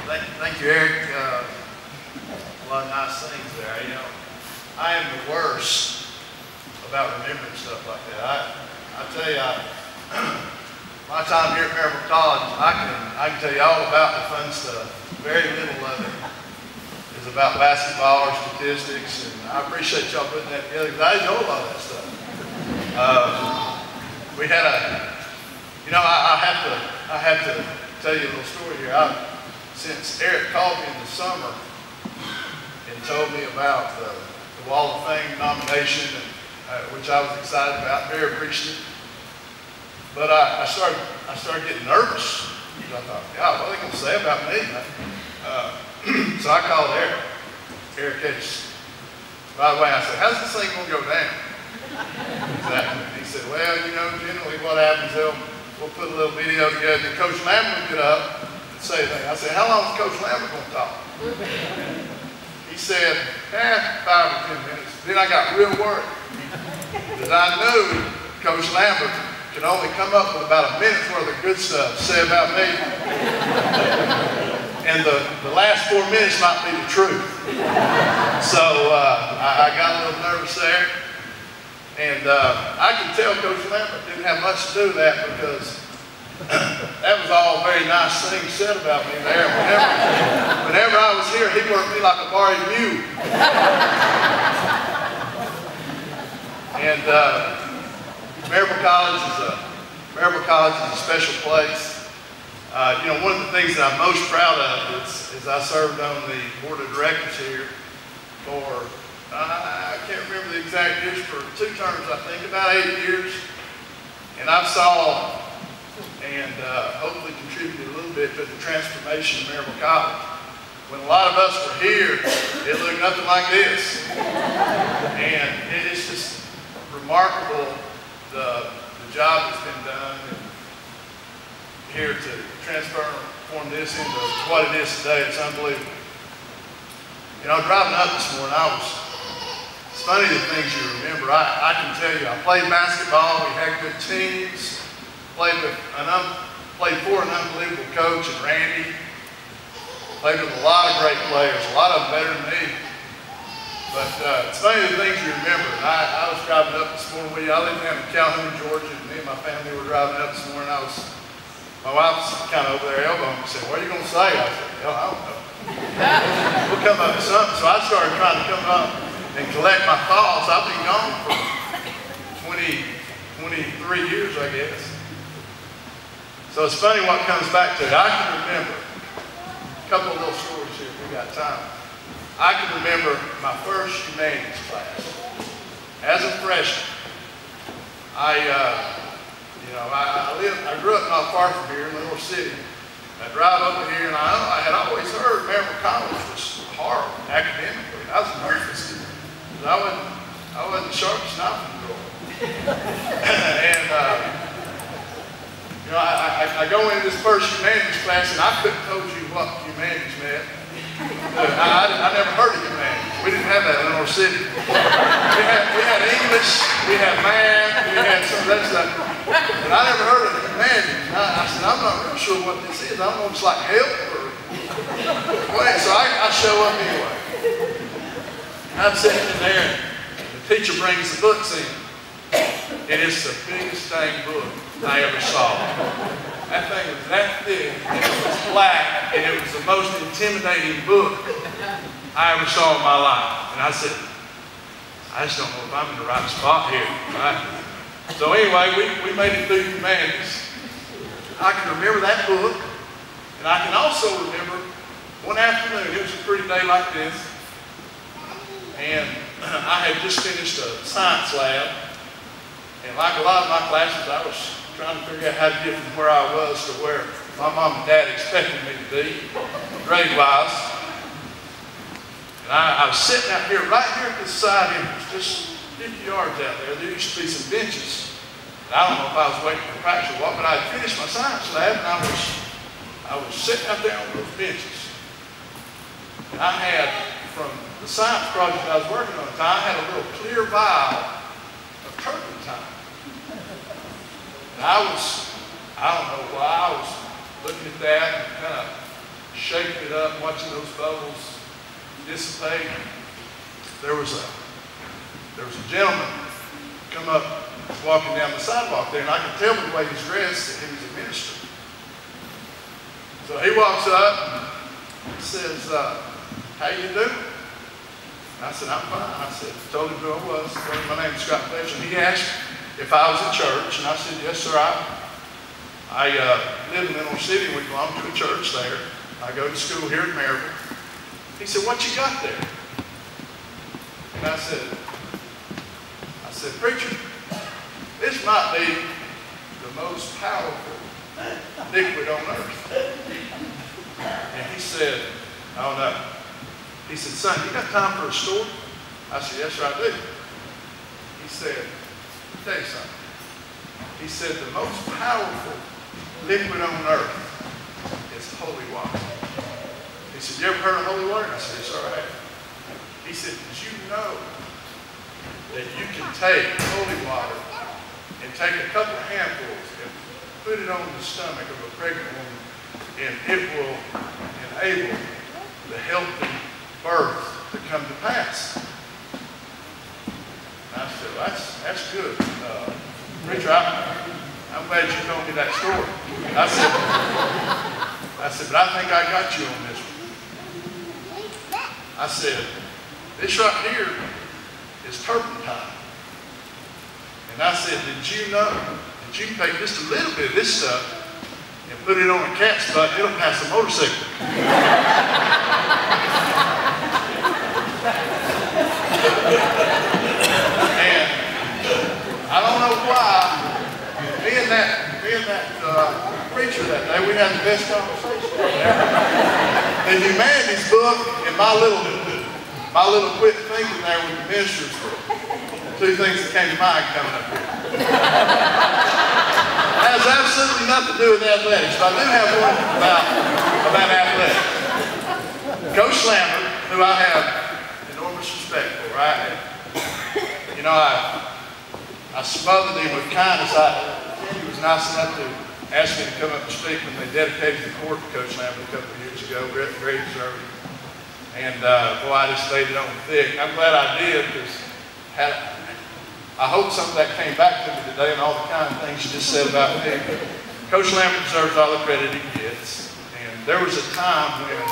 Thank you, Eric. A lot of nice things there. You know, I am the worst about remembering stuff like that. I tell you, my time here at Maryville College, I can tell you all about the fun stuff. Very little of it is about basketball or statistics, and I appreciate y'all putting that together because I enjoy a lot of that stuff. We had I have to tell you a little story here. Since Eric called me in the summer and told me about the Wall of Fame nomination, which I was excited about, very appreciative. But I started getting nervous. I thought, God, what are they going to say about me? So I called Eric. Eric, by the way, I said, how's this thing going to go down? He said, well, you know, generally what happens, we'll put a little video together, and Coach Lambert will get up and say things. I said, how long is Coach Lambert going to talk? He said, 5 or 10 minutes. Then I got real worried because I knew Coach Lambert could only come up with about a minute's worth of good stuff to say about me. And the last 4 minutes might be the truth. So I got a little nervous there. And I can tell Coach Lambert didn't have much to do with that because that was all very nice things said about me there. Whenever I was here, he worked me like a bar mule. And Maryville College is a special place. You know, one of the things that I'm most proud of is I served on the board of directors here for, I can't remember the exact years, for 2 terms, I think, about 8 years. And I saw and hopefully contributed a little bit to the transformation of Maryville College. When a lot of us were here, it looked nothing like this. And it's just remarkable the job that's been done here to transform this into what it is today. It's unbelievable. You know, driving up this morning, it's funny the things you remember. I can tell you, I played basketball, we had good teams, played for an unbelievable coach and Randy, played with a lot of great players, a lot of them better than me. But it's funny the things you remember. I was driving up this morning with you. I lived down in Calhoun, Georgia, and me and my family were driving up this morning. My wife was kind of over there elbowing me and said, what are you going to say? I said, hell, I don't know. We'll come up with something. So I started trying to come up and collect my thoughts. I've been gone for 23 years, I guess. So it's funny what comes back to it. I can remember a couple of little stories here if we got time. I can remember my first humanities class. As a freshman, I grew up not far from here in the North City. I drive over here, and I had always heard Maryville College was hard academically. I was nervous because I wasn't the sharpest knife in the drawer. And you know, I go into this first humanities class, and I couldn't have told you what humanities meant. I never heard of humanities. We didn't have that in North City. We had English, we had math, we had some of that stuff. But I never heard of humanities. I said, I'm not real sure what this is. I don't know if it's like help or what. So I show up anyway. I'm sitting in there, and the teacher brings the books in. And it's the biggest dang book I ever saw. That thing was that thick, and it was black, and it was the most intimidating book I ever saw in my life. And I said, I just don't know if I'm in the right spot here. Right? So anyway, we made it through humanities. I can remember that book, and I can also remember one afternoon, it was a pretty day like this, and I had just finished a science lab, and like a lot of my classes, I was trying to figure out how to get from where I was to where my mom and dad expected me to be, grade-wise. And I was sitting out here, right here at the side entrance, just 50 yards out there. There used to be some benches. And I don't know if I was waiting for practice or what, but I had finished my science lab, and I was sitting out there on those benches. And I had, from the science project I was working on at the time, I had a little clear vial of turpentine. And I don't know why, I was looking at that and kind of shaking it up, watching those bubbles dissipate. There was a gentleman come up walking down the sidewalk there, and I could tell by the way he was dressed that he was a minister. So he walks up and says, how you doing? And I said, I'm fine. I said, told him who I was. Told him my name is Fletcher. And he asked if I was in church, and I said, yes, sir, I live in Middle City. We belong to a church there. I go to school here at Maryville. He said, what you got there? And I said, preacher, this might be the most powerful liquid on earth. And he said, oh no. He said, son, you got time for a story? I said, yes, sir, I do. He said, I'll tell you something. He said, the most powerful liquid on earth is holy water. He said, you ever heard of holy water? I said, yes, sir, I have. He said, did you know that you can take holy water and take a couple of handfuls and put it on the stomach of a pregnant woman, and it will enable the healthy birth to come to pass? And I said, well, that's good. Preacher, I'm glad you told me that story. I said, but I think I got you on this one. I said, this right here is turpentine. And I said, did you know that you can take just a little bit of this stuff and put it on a cat's butt, it'll pass a motorcycle? And I don't know why, me and that preacher that day, we had the best conversation ever. The humanities book and my little quit thinking there with the ministers were two things that came to mind coming up here. It has absolutely nothing to do with athletics, but I do have one about athletics. Coach Lambert, who I have enormous respect for, right? You know, I smothered him with kindness. He was nice enough to ask me to come up and speak when they dedicated the court to Coach Lambert a couple of years ago. Very deserving. And boy, I just laid it on thick. I'm glad I did, because I hope some of that came back to me today and all the kind things you just said about me. Coach Lambert deserves all the credit he gets. And there was a time when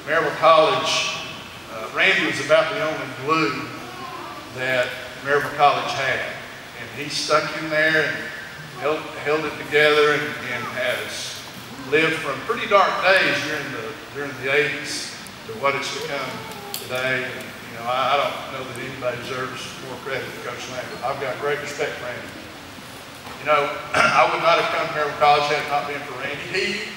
Maryville College, Randy was about the only glue that Maryville College had. And he stuck in there and held it together, and has lived from pretty dark days during the 80s to what it's become today. And, you know, I don't know that anybody deserves more credit than Coach Lambert. I've got great respect for Randy. You know, I would not have come to Maryville College had it not been for Randy. He,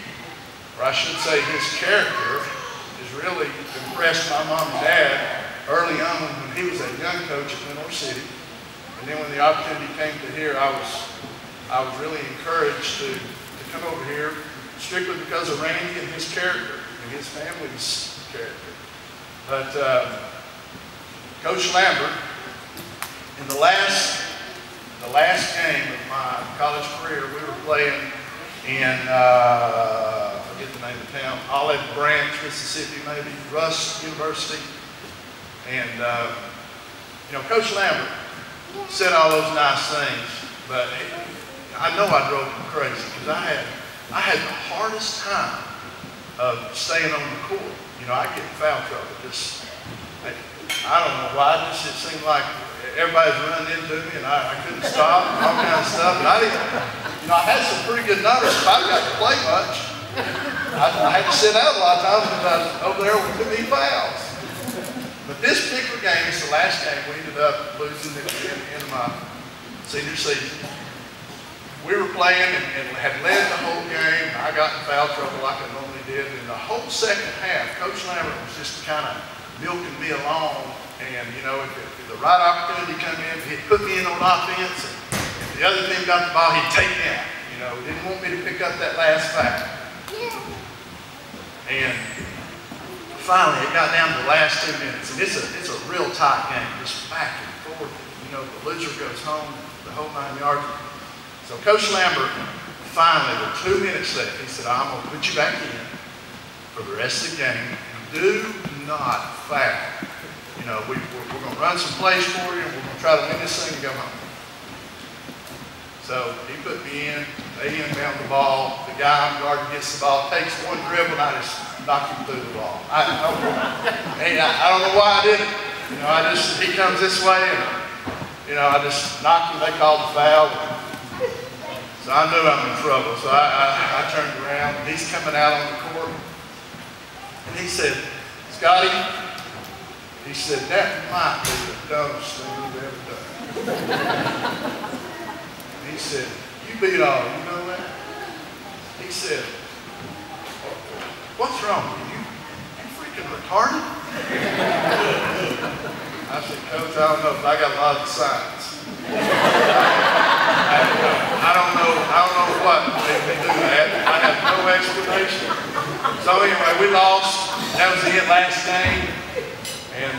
or I should say his character, has really impressed my mom and dad early on when he was a young coach at Network City. And then when the opportunity came to here, I was really encouraged to come over here strictly because of Randy and his character and his family's character. But Coach Lambert, in the last game of my college career, we were playing in, I forget the name of the town, Olive Branch, Mississippi, maybe, Russ University. And, you know, Coach Lambert said all those nice things, but I know I drove him crazy, because I had the hardest time of staying on the court. You know, I get in foul trouble. I don't know why. It seemed like everybody's running into me, and I couldn't stop, and all kinds of stuff. And I didn't, you know, I had some pretty good numbers. If I got to play much, I had to sit out a lot of times because I was over there with too many fouls. But this particular game, it's the last game, we ended up losing at the end of my senior season. We were playing and had led the whole game. I got in foul trouble like I normally did. And the whole second half, Coach Lambert was just kind of milking me along. And, you know, if the right opportunity come in, he'd put me in on offense. And if the other team got the ball, he'd take me out. You know, he didn't want me to pick up that last foul. And finally, it got down to the last 2 minutes. And it's a real tight game, just back and forth. You know, the loser goes home, the whole 9 yards. So Coach Lambert, finally, with 2 minutes left, he said, I'm going to put you back in, for the rest of the game. Do not foul. You know, we're going to run some plays for you, and we're going to try to win this thing and go home. So he put me in. They inbound the ball. The guy I'm guarding gets the ball, takes one dribble, and I just knock him through the ball. I don't know why I did it. You know, he comes this way, and you know, I just knocked him. They called the foul. So I knew I'm in trouble. So I turned around, and he's coming out on the court. And he said, Scotty, he said, that might be the dumbest thing you've ever done. He said, you beat all, you know that? He said, what's wrong with you? You freaking retarded? I said, Coach, I don't know, but I got a lot of science. I don't know what made me do that. I have no explanation. So anyway, we lost. That was the last game. And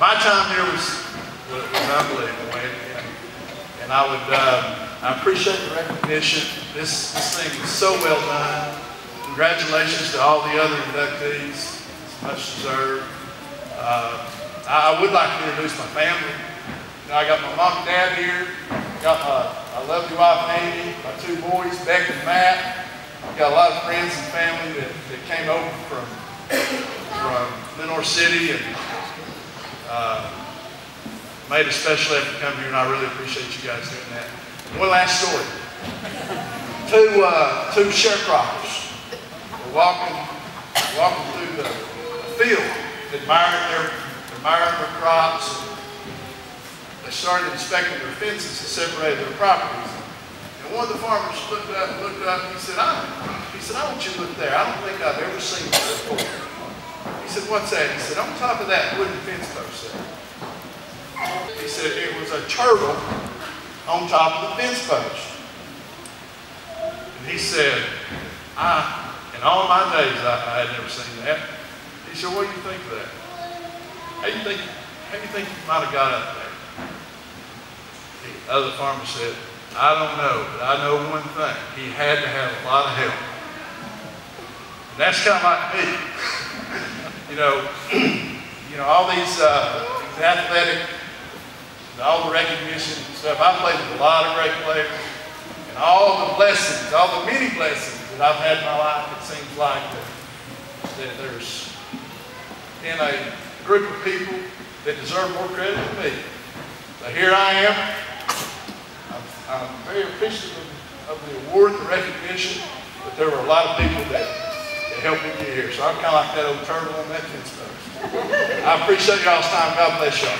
my time here was unbelievable. And I appreciate the recognition. This thing was so well done. Congratulations to all the other inductees. It's much deserved. I would like to introduce my family. You know, I got my mom and dad here. Got my lovely wife Amy, my two boys, Beck and Matt. I've got a lot of friends and family that came over from Lenore City and made a special effort to come here, and I really appreciate you guys doing that. One last story. Two sharecroppers were walking through the field, admiring their crops. They started inspecting their fences that separated their properties. And one of the farmers looked up, and he said, I want you to look there. I don't think I've ever seen that before. He said, what's that? He said, on top of that wooden fence post there. He said, it was a turtle on top of the fence post. And he said, in all my days, I had never seen that. He said, what do you think of that? How do you think you might have got up there? The other farmer said, I don't know, but I know one thing. He had to have a lot of help. And that's kind of like me. you know, all these athletic, all the recognition and stuff. I played with a lot of great players, and all the blessings, all the many blessings that I've had in my life. It seems like that there's in a group of people that deserve more credit than me. So here I am. I'm very appreciative of the award and the recognition, but there were a lot of people that helped me get here. So I'm kind of like that old turtle on that fence post. I appreciate y'all's time. God bless y'all.